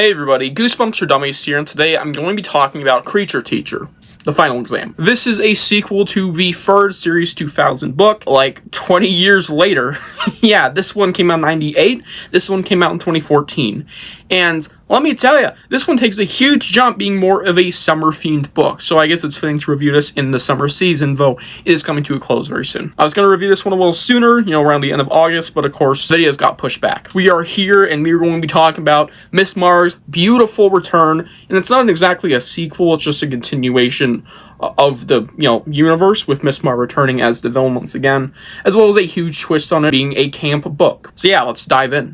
Hey everybody, Goosebumps for Dummies here, and today I'm going to be talking about Creature Teacher, the final exam. This is a sequel to the third Series 2000 book, like 20 years later. Yeah, this one came out in 98, this one came out in 2014. And let me tell you, this one takes a huge jump being more of a summer-themed book, so I guess it's fitting to review this in the summer season, though it is coming to a close very soon. I was going to review this one a little sooner, around the end of August, but of course, videos got pushed back. We are here, and we are going to be talking about Miss Marr's beautiful return, and it's not exactly a sequel, it's just a continuation of the, universe, with Miss Marr returning as the villain once again, as well as a huge twist on it being a camp book. So yeah, let's dive in.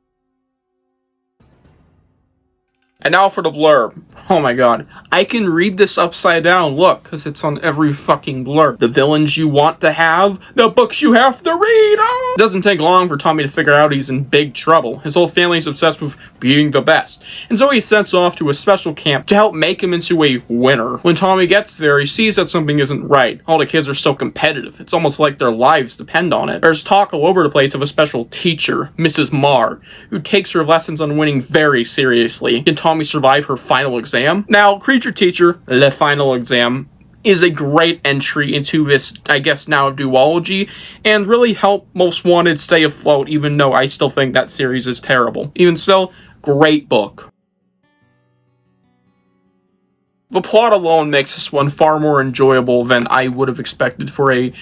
And now for the blurb. Oh my god. I can read this upside down, look, because it's on every fucking blurb. The villains you want to have, the books you have to read! Oh! It doesn't take long for Tommy to figure out he's in big trouble. His whole family's obsessed with being the best. And so he sets off to a special camp to help make him into a winner. When Tommy gets there, he sees that something isn't right. All the kids are so competitive. It's almost like their lives depend on it. There's talk all over the place of a special teacher, Mrs. Marr, who takes her lessons on winning very seriously. Can Tommy survive her final exam? Now, Creature Teacher, the final exam, is a great entry into this, I guess now, duology, and really help Most Wanted stay afloat, even though I still think that series is terrible. Even still, great book. The plot alone makes this one far more enjoyable than I would have expected for a,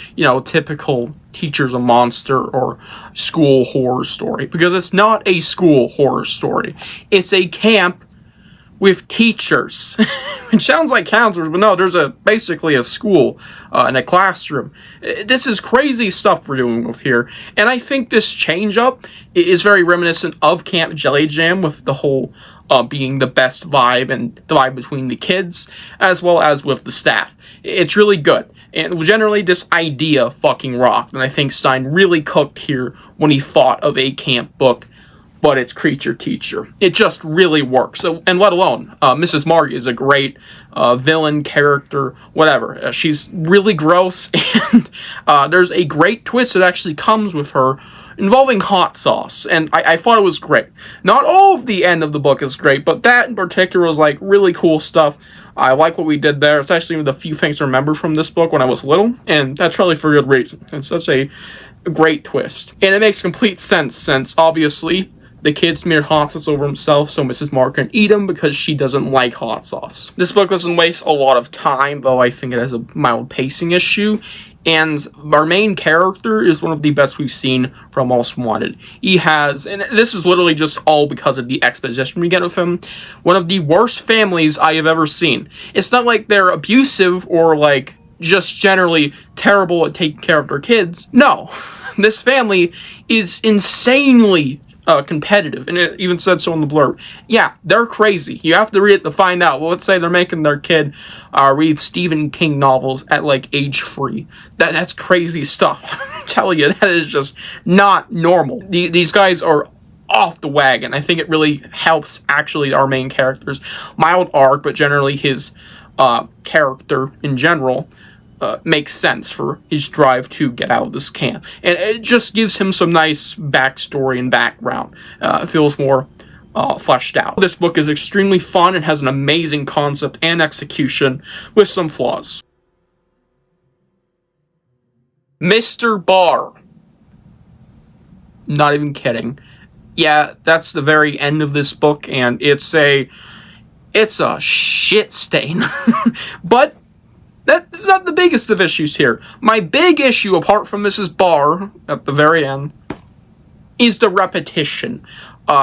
typical teacher's a monster or school horror story. Because it's not a school horror story. It's a camp with teachers. It sounds like counselors, but no, there's basically a school and a classroom. This is crazy stuff we're doing with here. And I think this change up is very reminiscent of Camp Jelly Jam, with the whole being the best vibe and the vibe between the kids, as well as with the staff. It's really good. And generally, this idea fucking rocked. And I think Stine really cooked here when he thought of a camp book, but it's Creature Teacher. It just really works. So, and let alone, Mrs. Marr is a great villain, character, whatever. She's really gross, and there's a great twist that actually comes with her involving hot sauce, and I thought it was great. Not all of the end of the book is great, but that in particular was like really cool stuff. I like what we did there. It's actually one of the few things to remember from this book when I was little, and that's probably for good reason. It's such a great twist. And it makes complete sense, since obviously the kid smeared hot sauce over himself so Mrs. Marr can eat him because she doesn't like hot sauce. This book doesn't waste a lot of time, though I think it has a mild pacing issue. And our main character is one of the best we've seen from Most Wanted. He has, and this is literally just all because of the exposition we get with him, one of the worst families I have ever seen. It's not like they're abusive or like just generally terrible at taking care of their kids. No, this family is insanely competitive, and it even said so in the blurb. Yeah, they're crazy. You have to read it to find out. Well, let's say they're making their kid read Stephen King novels at like age 3. That's crazy stuff. I'm telling you, that is just not normal. These guys are off the wagon. I think it really helps actually our main character's mild arc, but generally his character in general makes sense for his drive to get out of this camp. And it just gives him some nice backstory and background. It feels more fleshed out. This book is extremely fun and has an amazing concept and execution with some flaws. Mr. Barr. Not even kidding. Yeah, that's the very end of this book, and it's a shit stain. But that's not the biggest of issues here. My big issue, apart from Mrs. Barr at the very end, is the repetition.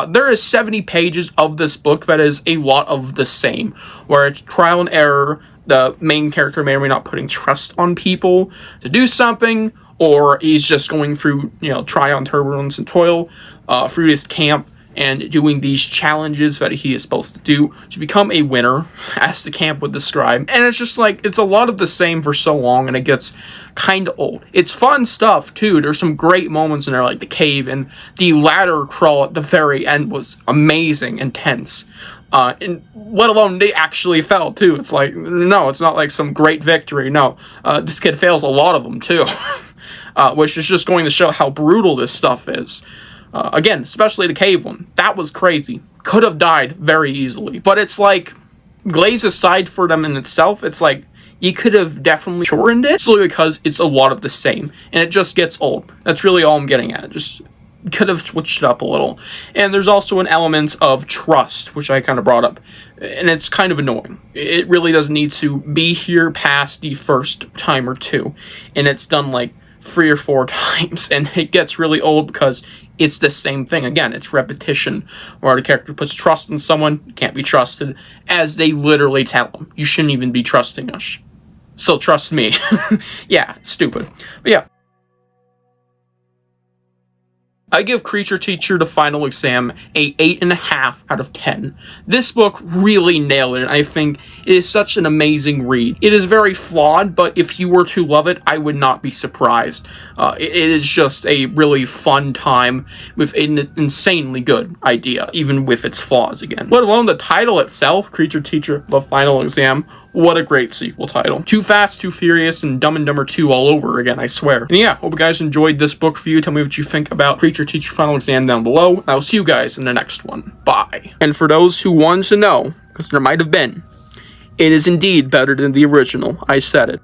There is 70 pages of this book that is a lot of the same, where it's trial and error. The main character may or may not putting trust on people to do something, or he's just going through, trial and turbulence and toil through this camp and doing these challenges that he is supposed to do to become a winner, as the camp would describe. And it's just like, it's a lot of the same for so long, and it gets kind of old. It's fun stuff, too. There's some great moments in there, like the cave, and the ladder crawl at the very end was amazing and tense. And let alone they actually fell, too. It's like, no, it's not like some great victory. No, this kid fails a lot of them, too. Which is just going to show how brutal this stuff is. Again, especially the cave one. That was crazy. could have died very easily. But it's like, glaze aside for them in itself, it's like, you could have definitely shortened it, solely because it's a lot of the same, and it just gets old. That's really all I'm getting at. Just could have switched it up a little. And there's also an element of trust, which I kind of brought up, and it's kind of annoying. It really doesn't need to be here past the first time or two, and it's done like 3 or 4 times, and it gets really old because it's the same thing. Again, it's repetition, where the character puts trust in someone, can't be trusted, as they literally tell them, you shouldn't even be trusting us. So trust me. Yeah, stupid. But yeah. I give Creature Teacher the Final Exam a 8.5 out of 10. This book really nailed it. I think it is such an amazing read. It is very flawed, but if you were to love it, I would not be surprised. It is just a really fun time with an insanely good idea, even with its flaws again. Let alone the title itself, Creature Teacher, The Final Exam. What a great sequel title. Too Fast, Too Furious, and Dumb and Dumber 2 all over again, I swear. And yeah, hope you guys enjoyed this book review. Tell me what you think about Creature Teacher Final Exam down below. I'll see you guys in the next one. Bye. And for those who want to know, because there might have been, it is indeed better than the original. I said it.